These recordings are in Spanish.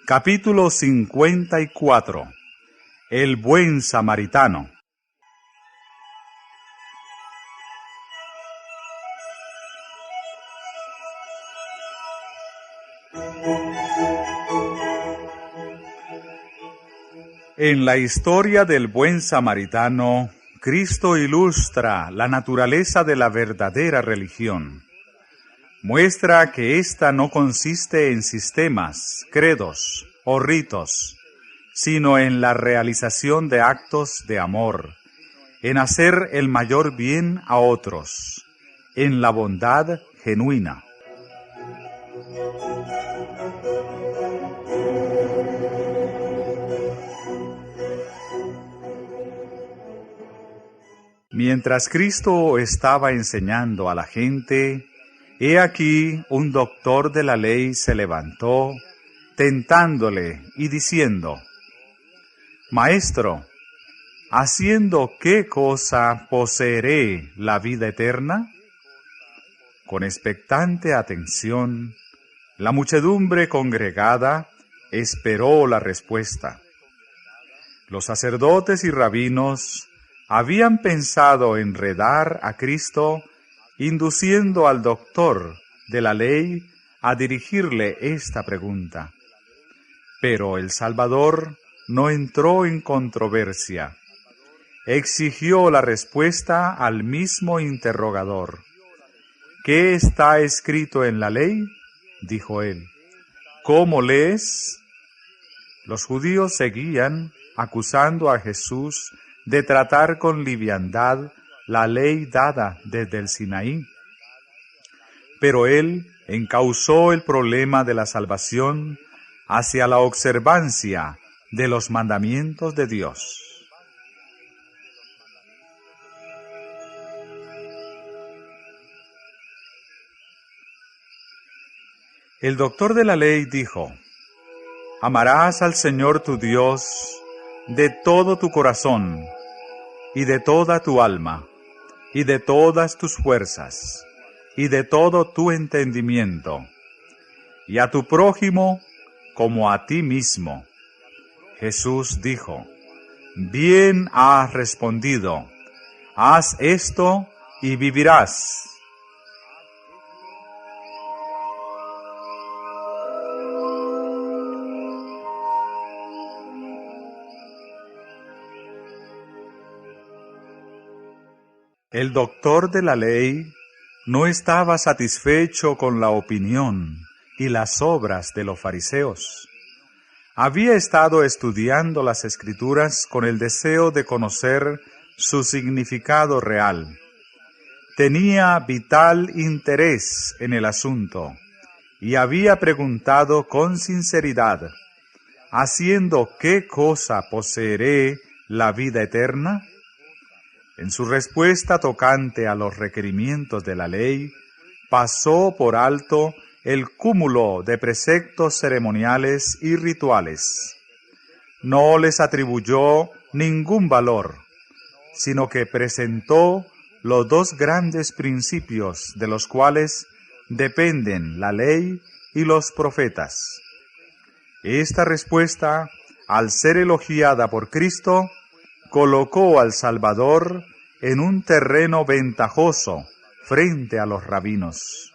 Capítulo 54. El buen samaritano. En la historia del buen samaritano, Cristo ilustra la naturaleza de la verdadera religión. Muestra que ésta no consiste en sistemas, credos o ritos, sino en la realización de actos de amor, en hacer el mayor bien a otros, en la bondad genuina. Mientras Cristo estaba enseñando a la gente, he aquí un doctor de la ley se levantó, tentándole y diciendo: Maestro, ¿haciendo qué cosa poseeré la vida eterna? Con expectante atención, la muchedumbre congregada esperó la respuesta. Los sacerdotes y rabinos habían pensado enredar a Cristo, induciendo al doctor de la ley a dirigirle esta pregunta. Pero el Salvador no entró en controversia. Exigió la respuesta al mismo interrogador. ¿Qué está escrito en la ley?, dijo él. ¿Cómo lees? Los judíos seguían acusando a Jesús de tratar con liviandad la ley dada desde el Sinaí. Pero él encauzó el problema de la salvación hacia la observancia de los mandamientos de Dios. El doctor de la ley dijo: Amarás al Señor tu Dios de todo tu corazón, y de toda tu alma, y de todas tus fuerzas, y de todo tu entendimiento, y a tu prójimo como a ti mismo. Jesús dijo: Bien has respondido, haz esto y vivirás. El doctor de la ley no estaba satisfecho con la opinión y las obras de los fariseos. Había estado estudiando las Escrituras con el deseo de conocer su significado real. Tenía vital interés en el asunto y había preguntado con sinceridad: ¿haciendo qué cosa poseeré la vida eterna? En su respuesta tocante a los requerimientos de la ley, pasó por alto el cúmulo de preceptos ceremoniales y rituales. No les atribuyó ningún valor, sino que presentó los dos grandes principios de los cuales dependen la ley y los profetas. Esta respuesta, al ser elogiada por Cristo, colocó al Salvador en un terreno ventajoso frente a los rabinos.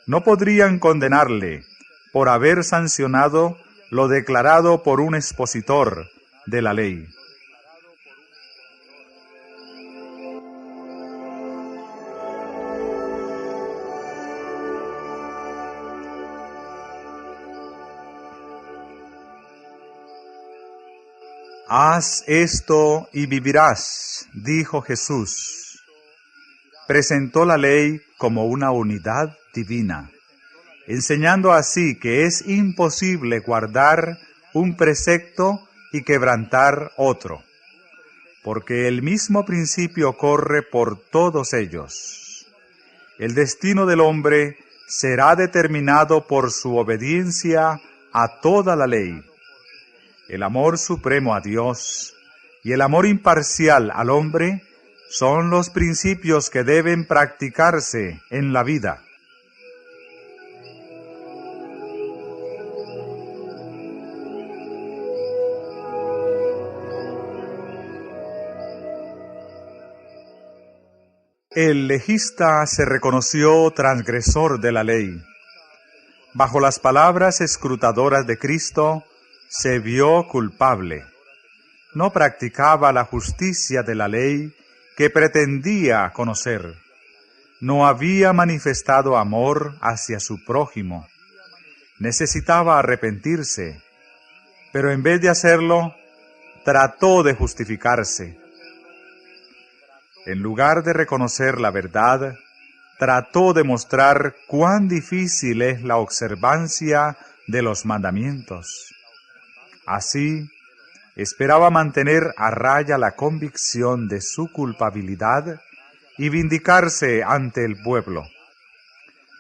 No podrían condenarle por haber sancionado lo declarado por un expositor de la ley. Haz esto y vivirás, dijo Jesús. Presentó la ley como una unidad divina, enseñando así que es imposible guardar un precepto y quebrantar otro, porque el mismo principio corre por todos ellos. el destino del hombre será determinado por su obediencia a toda la ley. El amor supremo a Dios y el amor imparcial al hombre son los principios que deben practicarse en la vida. El legista se reconoció transgresor de la ley. Bajo las palabras escrutadoras de Cristo, se vio culpable. No practicaba la justicia de la ley que pretendía conocer. No había manifestado amor hacia su prójimo. Necesitaba arrepentirse, pero en vez de hacerlo, trató de justificarse. En lugar de reconocer la verdad, trató de mostrar cuán difícil es la observancia de los mandamientos. Así, esperaba mantener a raya la convicción de su culpabilidad y vindicarse ante el pueblo.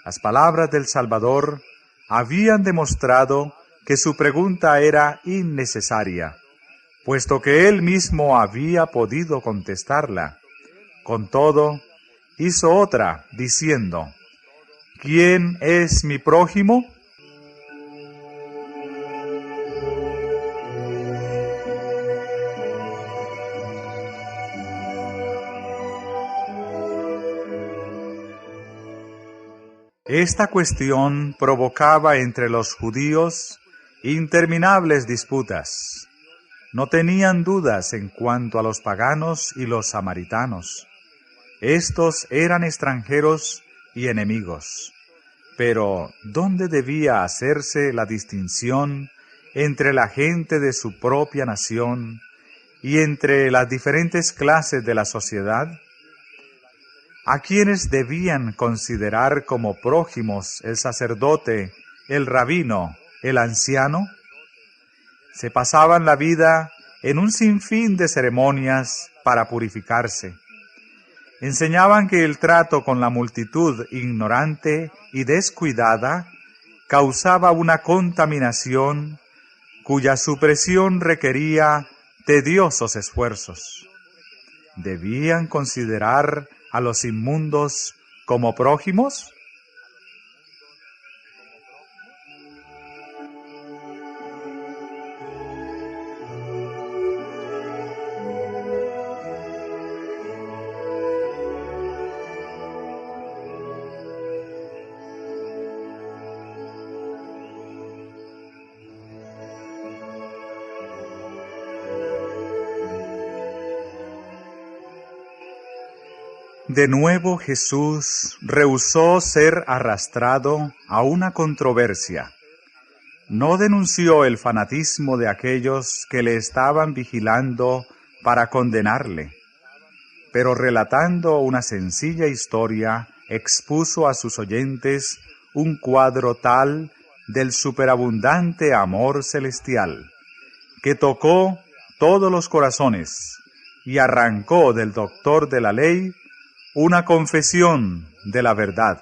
Las palabras del Salvador habían demostrado que su pregunta era innecesaria, puesto que él mismo había podido contestarla. Con todo, hizo otra, diciendo: ¿Quién es mi prójimo? Esta cuestión provocaba entre los judíos interminables disputas. No tenían dudas en cuanto a los paganos y los samaritanos. Estos eran extranjeros y enemigos. Pero, ¿dónde debía hacerse la distinción entre la gente de su propia nación y entre las diferentes clases de la sociedad? ¿A quiénes debían considerar como prójimos el sacerdote, el rabino, el anciano? Se pasaban la vida en un sinfín de ceremonias para purificarse. Enseñaban que el trato con la multitud ignorante y descuidada causaba una contaminación cuya supresión requería tediosos esfuerzos. ¿Debían considerar a los inmundos como prójimos? De nuevo Jesús rehusó ser arrastrado a una controversia. No denunció el fanatismo de aquellos que le estaban vigilando para condenarle, pero relatando una sencilla historia, expuso a sus oyentes un cuadro tal del superabundante amor celestial, que tocó todos los corazones y arrancó del doctor de la ley una confesión de la verdad.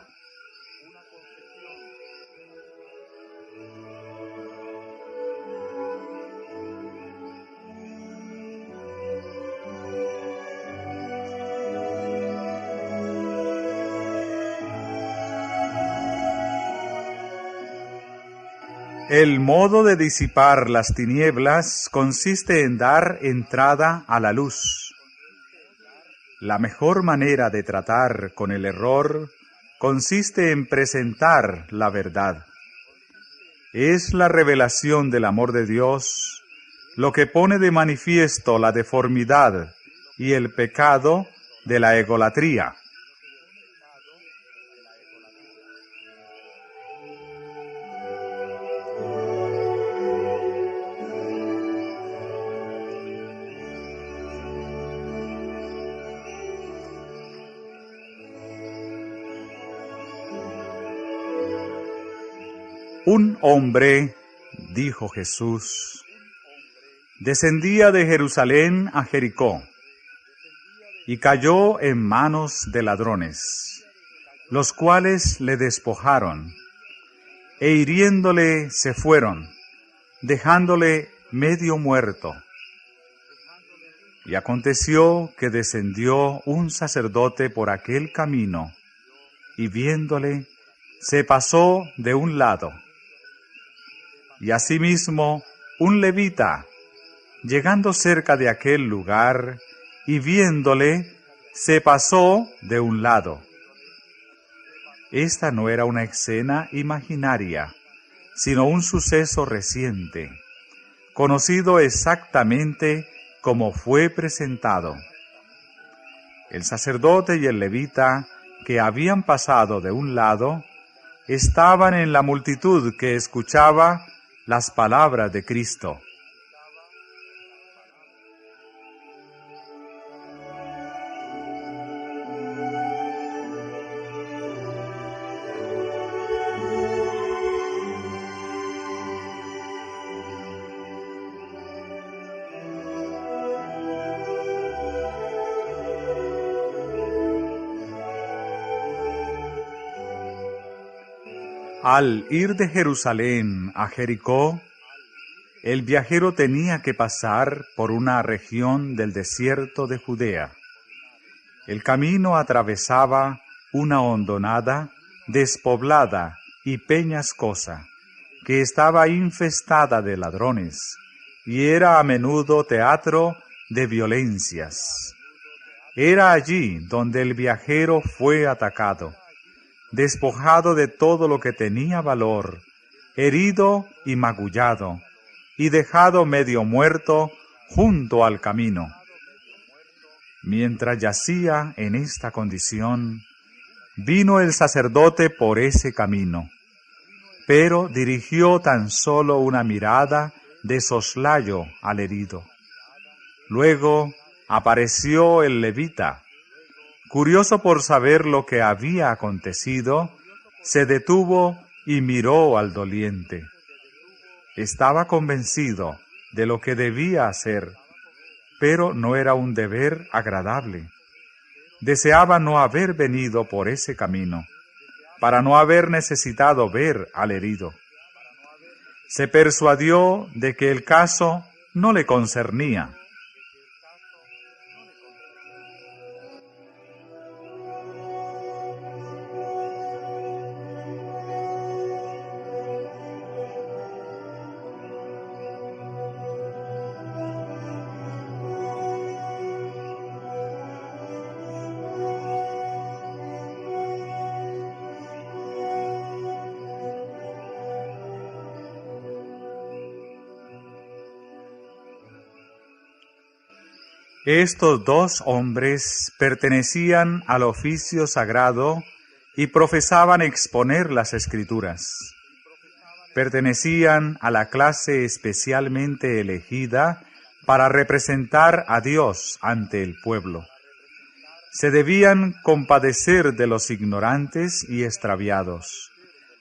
El modo de disipar las tinieblas consiste en dar entrada a la luz. La mejor manera de tratar con el error consiste en presentar la verdad. Es la revelación del amor de Dios lo que pone de manifiesto la deformidad y el pecado de la egolatría. Un hombre, dijo Jesús, descendía de Jerusalén a Jericó y cayó en manos de ladrones. los cuales le despojaron, e hiriéndole se fueron, dejándole medio muerto. Y aconteció que descendió un sacerdote por aquel camino, y viéndole, se pasó de un lado. Y asimismo un levita, llegando cerca de aquel lugar, y viéndole, se pasó de un lado. Esta no era una escena imaginaria, sino un suceso reciente, conocido exactamente como fue presentado. El sacerdote y el levita, que habían pasado de un lado, estaban en la multitud que escuchaba las palabras de Cristo. Al ir de Jerusalén a Jericó, el viajero tenía que pasar por una región del desierto de Judea. El camino atravesaba una hondonada, despoblada y peñascosa, que estaba infestada de ladrones, y era a menudo teatro de violencias. Era allí donde el viajero fue atacado, despojado de todo lo que tenía valor, herido y magullado, y dejado medio muerto junto al camino. Mientras yacía en esta condición, vino el sacerdote por ese camino, pero dirigió tan solo una mirada de soslayo al herido. Luego apareció el levita. Curioso por saber lo que había acontecido, se detuvo y miró al doliente. Estaba convencido de lo que debía hacer, pero no era un deber agradable. Deseaba no haber venido por ese camino, para no haber necesitado ver al herido. Se persuadió de que el caso no le concernía. Estos dos hombres pertenecían al oficio sagrado y profesaban exponer las Escrituras. Pertenecían a la clase especialmente elegida para representar a Dios ante el pueblo. Se debían compadecer de los ignorantes y extraviados,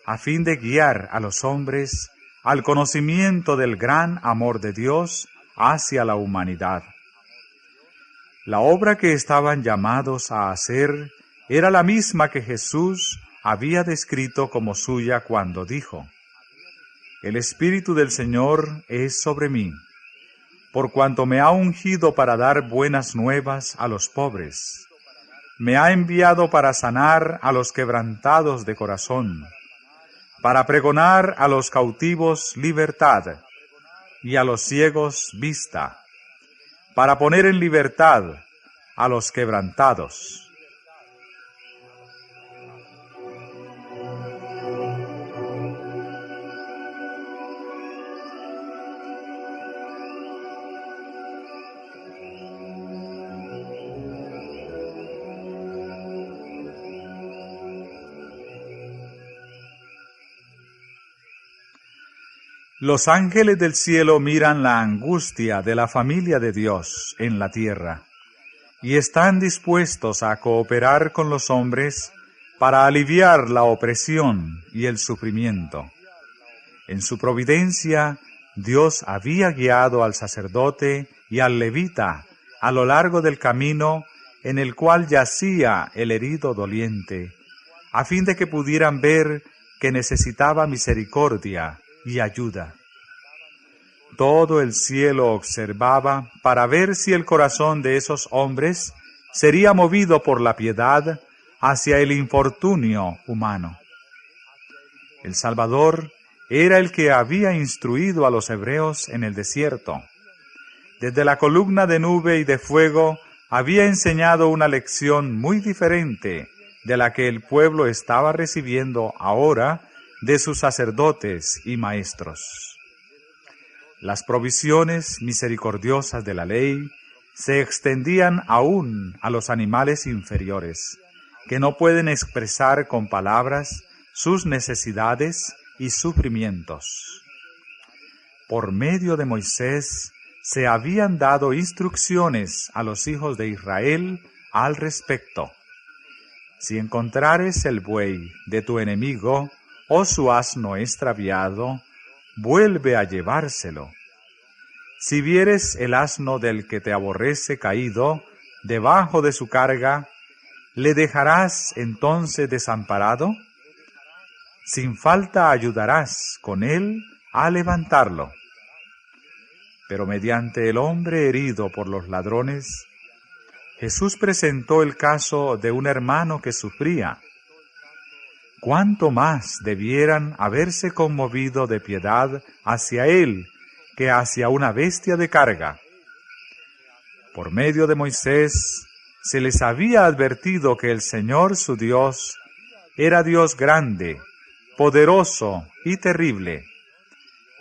a fin de guiar a los hombres al conocimiento del gran amor de Dios hacia la humanidad. La obra que estaban llamados a hacer era la misma que Jesús había descrito como suya cuando dijo: «El Espíritu del Señor es sobre mí, por cuanto me ha ungido para dar buenas nuevas a los pobres. Me ha enviado para sanar a los quebrantados de corazón, para pregonar a los cautivos libertad y a los ciegos vista, para poner en libertad a los quebrantados». Los ángeles del cielo miran la angustia de la familia de Dios en la tierra y están dispuestos a cooperar con los hombres para aliviar la opresión y el sufrimiento. En su providencia, Dios había guiado al sacerdote y al levita a lo largo del camino en el cual yacía el herido doliente, a fin de que pudieran ver que necesitaba misericordia y ayuda. Todo el cielo observaba para ver si el corazón de esos hombres sería movido por la piedad hacia el infortunio humano. El Salvador era el que había instruido a los hebreos en el desierto. Desde la columna de nube y de fuego había enseñado una lección muy diferente de la que el pueblo estaba recibiendo ahora de sus sacerdotes y maestros. Las provisiones misericordiosas de la ley se extendían aún a los animales inferiores, que no pueden expresar con palabras sus necesidades y sufrimientos. Por medio de Moisés se habían dado instrucciones a los hijos de Israel al respecto. Si encontrares el buey de tu enemigo o su asno extraviado, vuelve a llevárselo. Si vieres el asno del que te aborrece caído debajo de su carga, ¿le dejarás entonces desamparado? Sin falta ayudarás con él a levantarlo. Pero mediante el hombre herido por los ladrones, Jesús presentó el caso de un hermano que sufría. ¿Cuánto más debieran haberse conmovido de piedad hacia él que hacia una bestia de carga? Por medio de Moisés se les había advertido que el Señor su Dios era Dios grande, poderoso y terrible,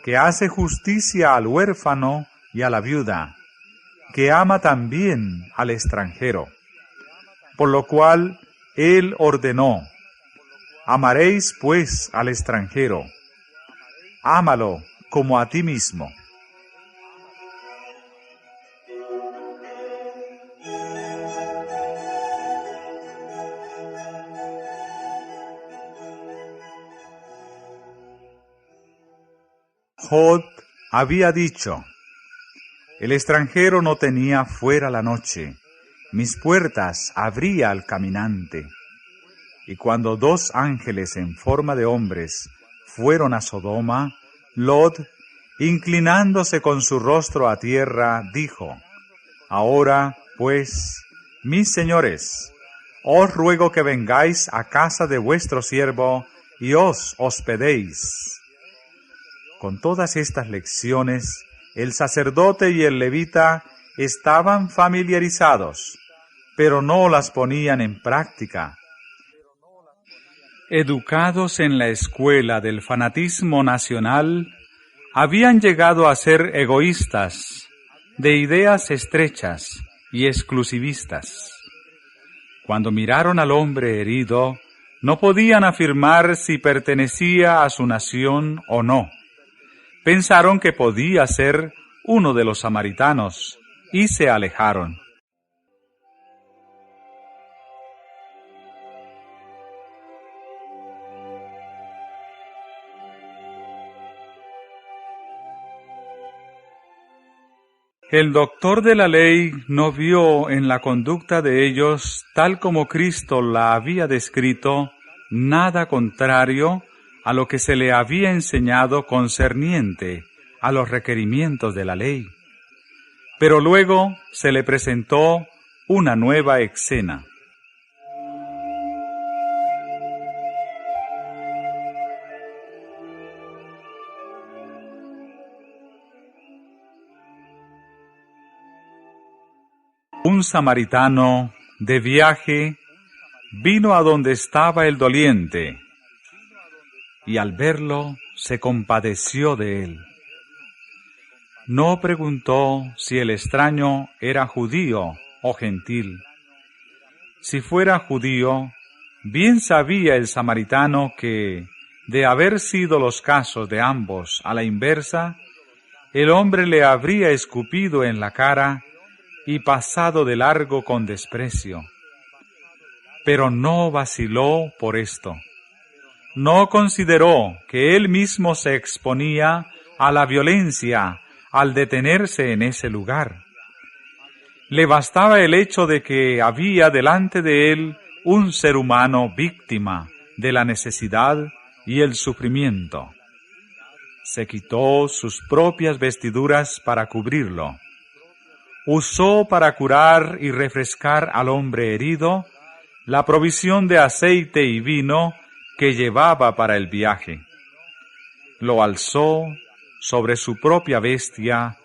que hace justicia al huérfano y a la viuda, que ama también al extranjero. Por lo cual Él ordenó: amaréis pues al extranjero, ámalo como a ti mismo. Job había dicho: el extranjero no tenía fuera la noche, mis puertas abría al caminante. Y cuando 2 ángeles en forma de hombres fueron a Sodoma, Lot, inclinándose con su rostro a tierra, dijo: ahora, pues, mis señores, os ruego que vengáis a casa de vuestro siervo y os hospedéis. Con todas estas lecciones, el sacerdote y el levita estaban familiarizados, pero no las ponían en práctica. Educados en la escuela del fanatismo nacional, habían llegado a ser egoístas, de ideas estrechas y exclusivistas. Cuando miraron al hombre herido, no podían afirmar si pertenecía a su nación o no. Pensaron que podía ser uno de los samaritanos y se alejaron. El doctor de la ley no vio en la conducta de ellos, tal como Cristo la había descrito, nada contrario a lo que se le había enseñado concerniente a los requerimientos de la ley. Pero luego se le presentó una nueva escena. Un samaritano de viaje vino a donde estaba el doliente, y al verlo se compadeció de él. No preguntó si el extraño era judío o gentil. Si fuera judío, bien sabía el samaritano que, de haber sido los casos de ambos a la inversa, el hombre le habría escupido en la cara y pasado de largo con desprecio. Pero no vaciló por esto. No consideró que él mismo se exponía a la violencia al detenerse en ese lugar. Le bastaba el hecho de que había delante de él un ser humano víctima de la necesidad y el sufrimiento. Se quitó sus propias vestiduras para cubrirlo. Usó para curar y refrescar al hombre herido la provisión de aceite y vino que llevaba para el viaje. Lo alzó sobre su propia bestia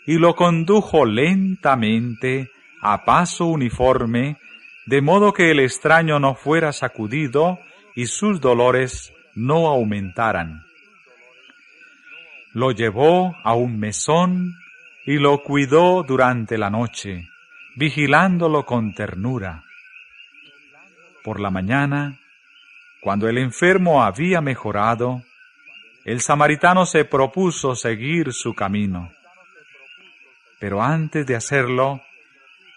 y lo condujo lentamente a paso uniforme, de modo que el extraño no fuera sacudido y sus dolores no aumentaran. Lo llevó a un mesón y lo cuidó durante la noche, vigilándolo con ternura. Por la mañana, cuando el enfermo había mejorado, el samaritano se propuso seguir su camino. Pero antes de hacerlo,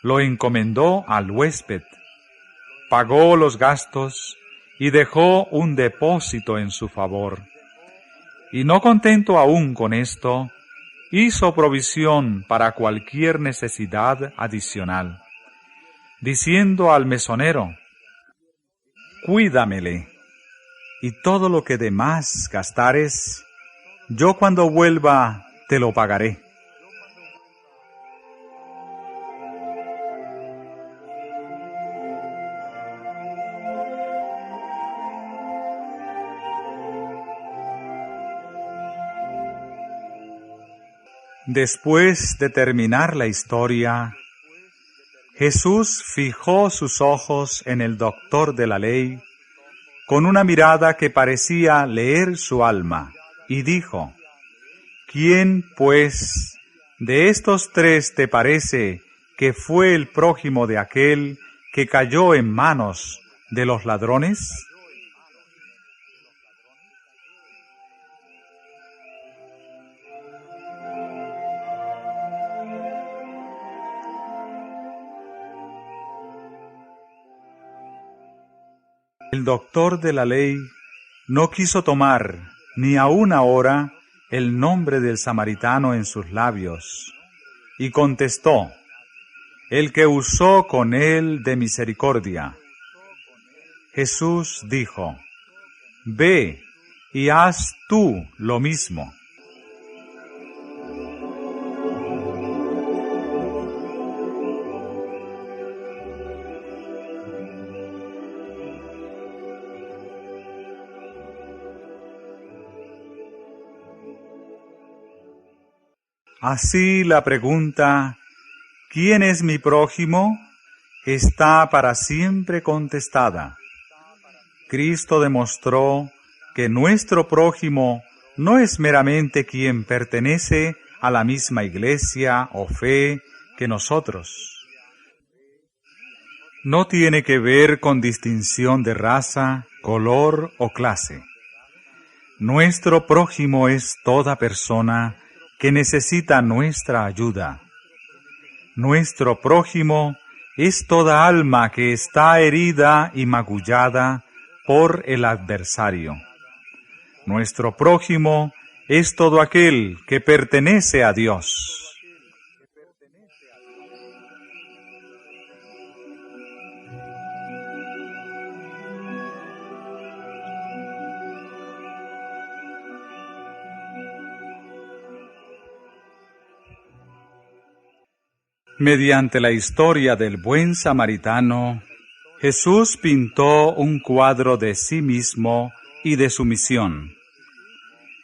lo encomendó al huésped, pagó los gastos y dejó un depósito en su favor. Y no contento aún con esto, hizo provisión para cualquier necesidad adicional, diciendo al mesonero: «Cuídamele, y todo lo que de más gastares, yo cuando vuelva te lo pagaré». Después de terminar la historia, Jesús fijó sus ojos en el doctor de la ley con una mirada que parecía leer su alma, y dijo: «¿Quién, pues, de estos tres te parece que fue el prójimo de aquel que cayó en manos de los ladrones?» El doctor de la ley no quiso tomar ni aun ahora el nombre del samaritano en sus labios, y contestó: «El que usó con él de misericordia». Jesús dijo: «Ve y haz tú lo mismo». Así la pregunta «¿Quién es mi prójimo?», está para siempre contestada. Cristo demostró que nuestro prójimo no es meramente quien pertenece a la misma iglesia o fe que nosotros. No tiene que ver con distinción de raza, color o clase. Nuestro prójimo es toda persona que necesita nuestra ayuda. Nuestro prójimo es toda alma que está herida y magullada por el adversario. Nuestro prójimo es todo aquel que pertenece a Dios. Mediante la historia del buen samaritano, Jesús pintó un cuadro de sí mismo y de su misión.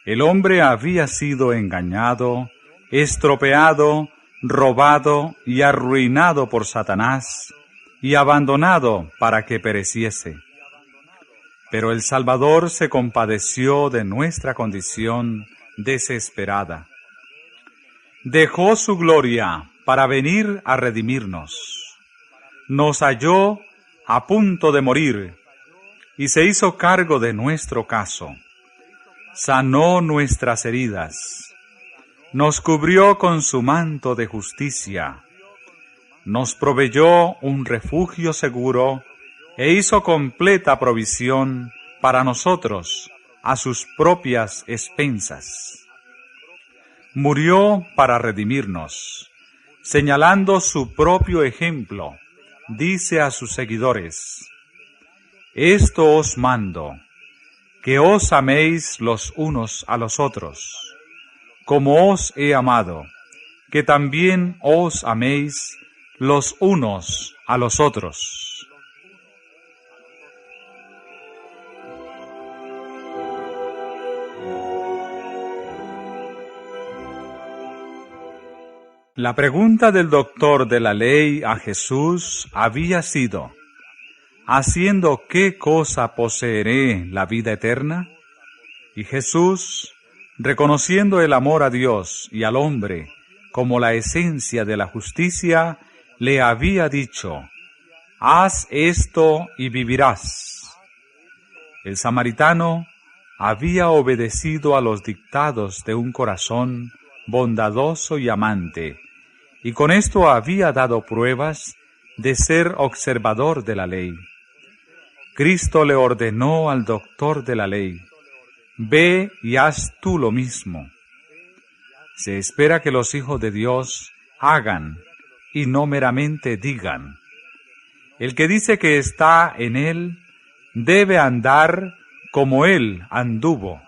El hombre había sido engañado, estropeado, robado y arruinado por Satanás y abandonado para que pereciese. Pero el Salvador se compadeció de nuestra condición desesperada. Dejó su gloria para venir a redimirnos. Nos halló a punto de morir y se hizo cargo de nuestro caso. Sanó nuestras heridas. Nos cubrió con su manto de justicia. Nos proveyó un refugio seguro e hizo completa provisión para nosotros a sus propias expensas. Murió para redimirnos. Señalando su propio ejemplo, dice a sus seguidores: «Esto os mando, que os améis los unos a los otros, como os he amado, que también os améis los unos a los otros. La pregunta del doctor de la ley a Jesús había sido: ¿haciendo qué cosa poseeré la vida eterna? Y Jesús, reconociendo el amor a Dios y al hombre como la esencia de la justicia, le había dicho: haz esto y vivirás. El samaritano había obedecido a los dictados de un corazón bondadoso y amante, y con esto había dado pruebas de ser observador de la ley. Cristo le ordenó al doctor de la ley: ve y haz tú lo mismo. Se espera que los hijos de Dios hagan y no meramente digan. El que dice que está en Él debe andar como Él anduvo.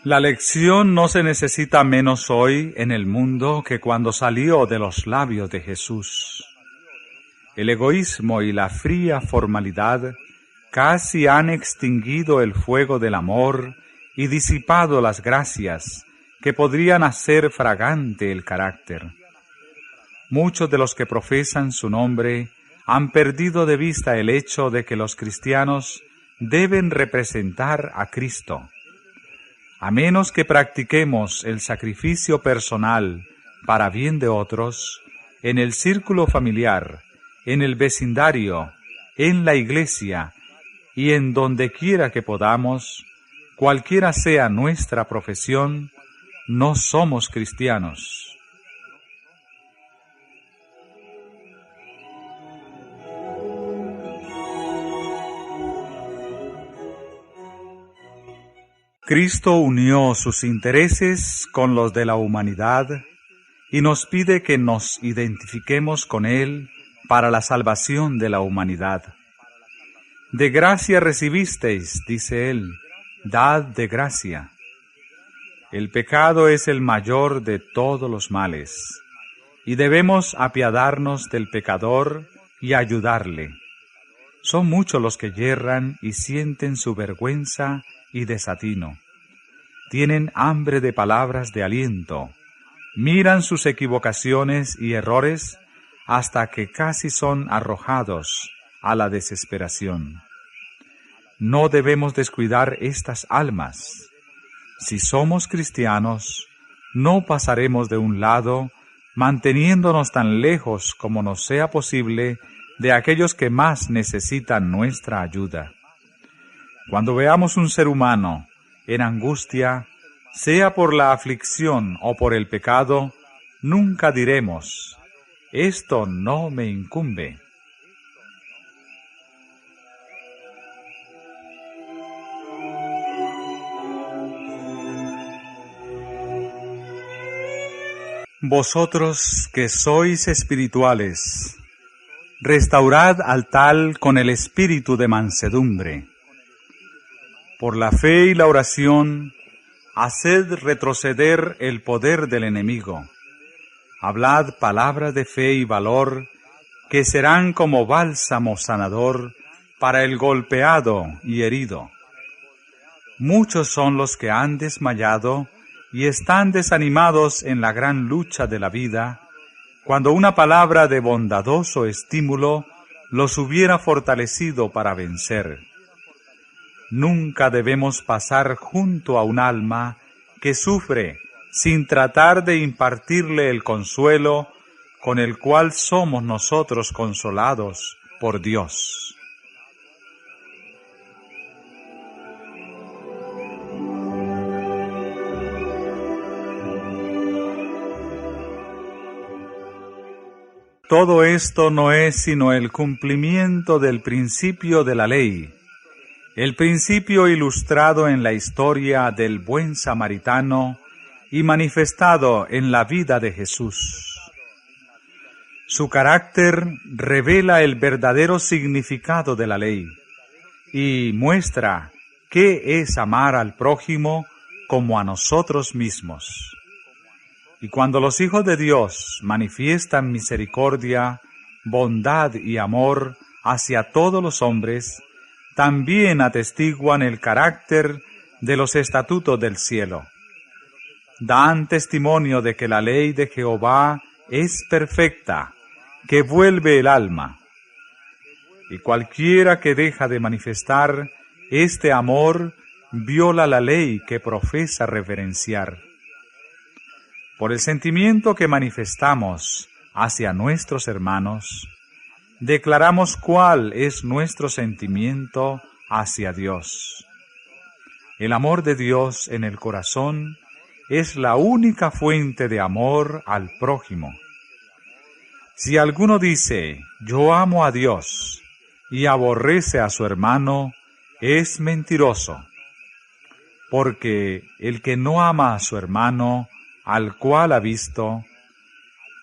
La lección no se necesita menos hoy en el mundo que cuando salió de los labios de Jesús. El egoísmo y la fría formalidad casi han extinguido el fuego del amor y disipado las gracias que podrían hacer fragante el carácter. Muchos de los que profesan su nombre han perdido de vista el hecho de que los cristianos deben representar a Cristo. A menos que practiquemos el sacrificio personal para bien de otros, en el círculo familiar, en el vecindario, en la iglesia y en donde quiera que podamos, cualquiera sea nuestra profesión, no somos cristianos. Cristo unió sus intereses con los de la humanidad y nos pide que nos identifiquemos con Él para la salvación de la humanidad. De gracia recibisteis, dice Él, dad de gracia. El pecado es el mayor de todos los males, y debemos apiadarnos del pecador y ayudarle. Son muchos los que yerran y sienten su vergüenza y desatino. Tienen hambre de palabras de aliento, miran sus equivocaciones y errores hasta que casi son arrojados a la desesperación. No debemos descuidar estas almas. Si somos cristianos, no pasaremos de un lado, manteniéndonos tan lejos como nos sea posible de aquellos que más necesitan nuestra ayuda. Cuando veamos un ser humano en angustia, sea por la aflicción o por el pecado, nunca diremos: esto no me incumbe. Vosotros que sois espirituales, restaurad al tal con el espíritu de mansedumbre. Por la fe y la oración, haced retroceder el poder del enemigo. Hablad palabras de fe y valor, que serán como bálsamo sanador para el golpeado y herido. Muchos son los que han desmayado y están desanimados en la gran lucha de la vida, cuando una palabra de bondadoso estímulo los hubiera fortalecido para vencer. Nunca debemos pasar junto a un alma que sufre sin tratar de impartirle el consuelo con el cual somos nosotros consolados por Dios. Todo esto no es sino el cumplimiento del principio de la ley, el principio ilustrado en la historia del buen samaritano y manifestado en la vida de Jesús. Su carácter revela el verdadero significado de la ley y muestra qué es amar al prójimo como a nosotros mismos. Y cuando los hijos de Dios manifiestan misericordia, bondad y amor hacia todos los hombres, también atestiguan el carácter de los estatutos del cielo. Dan testimonio de que la ley de Jehová es perfecta, que vuelve el alma. Y cualquiera que deja de manifestar este amor viola la ley que profesa reverenciar. Por el sentimiento que manifestamos hacia nuestros hermanos, declaramos cuál es nuestro sentimiento hacia Dios. El amor de Dios en el corazón es la única fuente de amor al prójimo. Si alguno dice, yo amo a Dios, y aborrece a su hermano, es mentiroso. Porque el que no ama a su hermano, al cual ha visto,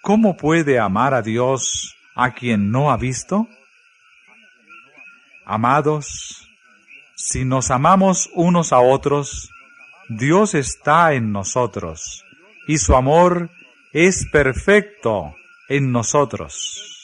¿cómo puede amar a Dios a quien no ha visto? Amados, si nos amamos unos a otros, Dios está en nosotros, y su amor es perfecto en nosotros.